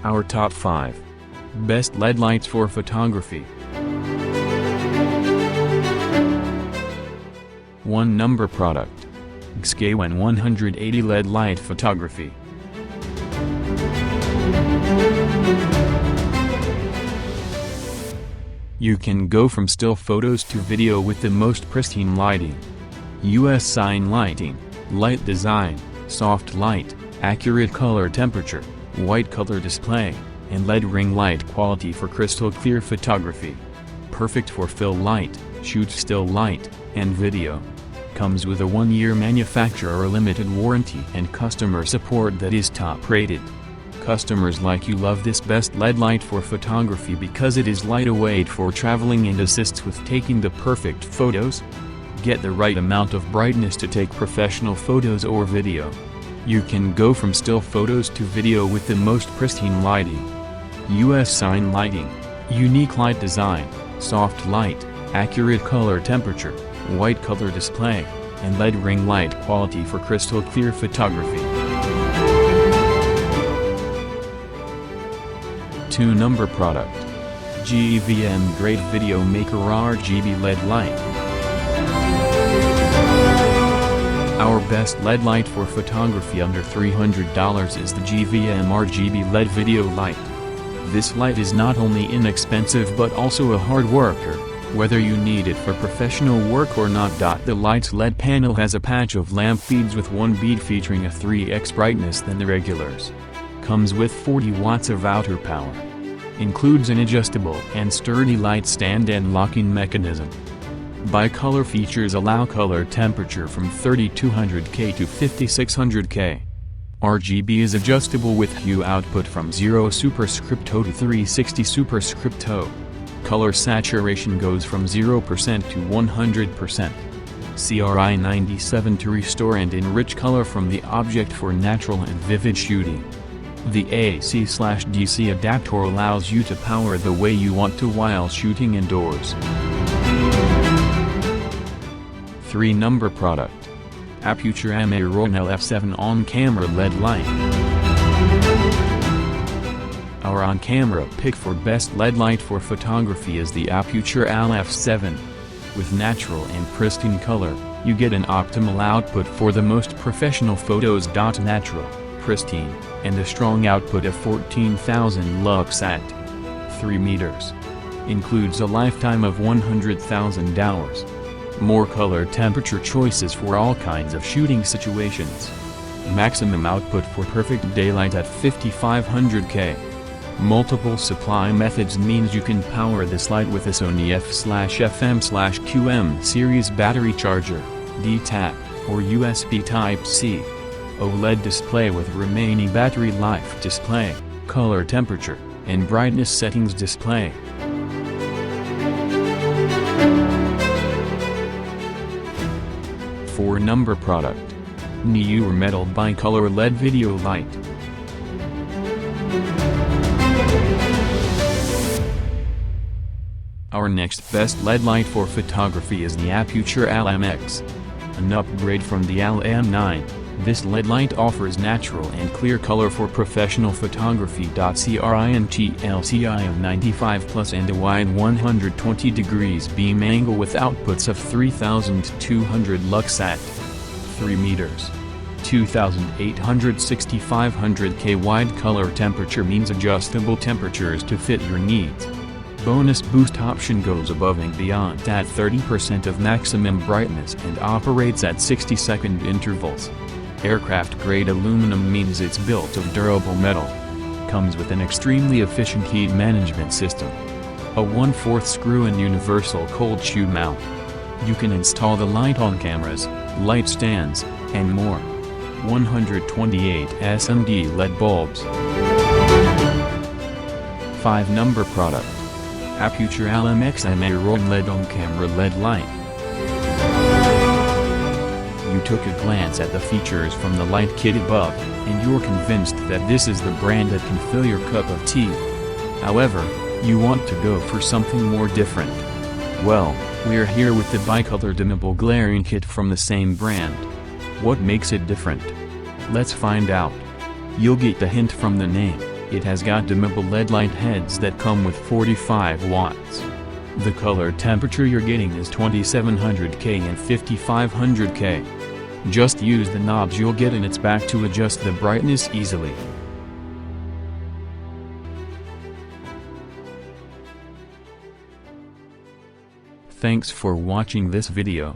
Our top 5 best LED lights for photography. 1 number product. GSKAIWEN 180 LED light photography. You can go from still photos to video with the most pristine lighting. US sign lighting, light design, soft light, accurate color temperature, white color display, and LED ring light quality for crystal clear photography. Perfect for fill light, shoot still light, and video. Comes with a 1-year manufacturer limited warranty and customer support that is top rated. Customers like you love this best LED light for photography because it is lightweight for traveling and assists with taking the perfect photos. Get the right amount of brightness to take professional photos or video. You can go from still photos to video with the most pristine lighting. US sign lighting, unique light design, soft light, accurate color temperature, white color display, and LED ring light quality for crystal clear photography. 2 number product. GSKAIWEN Great Video Maker RGB LED light. Our best LED light for photography under $300 is the GSKAIWEN RGB LED video light. This light is not only inexpensive but also a hard worker, whether you need it for professional work or not. The light's LED panel has a patch of lamp beads with one bead featuring a 3x brightness than the regulars. Comes with 40 watts of outer power. Includes an adjustable and sturdy light stand and locking mechanism. Bicolor features allow color temperature from 3200K to 5600K. RGB is adjustable with hue output from 0 superscripto to 360 superscripto. Color saturation goes from 0% to 100%. CRI 97 to restore and enrich color from the object for natural and vivid shooting. The AC/DC adapter allows you to power the way you want to while shooting indoors. 3 number product. Aputure Amaran LF7 on-camera LED light. Our on-camera pick for best LED light for photography is the Aputure Lmx. With natural and pristine color, you get an optimal output for the most professional photos. Natural, pristine, and a strong output of 14,000 lux at 3 meters. Includes a lifetime of 100,000 hours. More color temperature choices for all kinds of shooting situations. Maximum output for perfect daylight at 5500K. Multiple supply methods means you can power this light with a Sony F/FM/QM series battery charger, D-Tap, or USB Type-C. OLED display with remaining battery life display, color temperature, and brightness settings display. 4 number product. Neewer Metal Bicolor LED Video Light. Our next best LED light for photography is the Aputure Lmx. An upgrade from the Lm9, this LED light offers natural and clear color for professional photography. CRINT LCI of 95+ and a wide 120 degrees beam angle with outputs of 3200 lux at 3 meters. 2860-500K wide color temperature means adjustable temperatures to fit your needs. Bonus boost option goes above and beyond at 30% of maximum brightness and operates at 60-second intervals. Aircraft-grade aluminum means it's built of durable metal. Comes with an extremely efficient heat management system. A 1/4 screw and universal cold shoe mount. You can install the light on cameras, light stands, and more. 128 SMD LED bulbs. 5 number product. Aputure Lmx Amaran LED on-camera LED light. You took a glance at the features from the light kit above, and you're convinced that this is the brand that can fill your cup of tea. However, you want to go for something more different. Well, we're here with the Bicolor Dimmable glaring kit from the same brand. What makes it different? Let's find out. You'll get the hint from the name. It has got dimmable LED light heads that come with 45 watts. The color temperature you're getting is 2700K and 5500K. Just use the knobs you'll get in its back to adjust the brightness easily. Thanks for watching this video.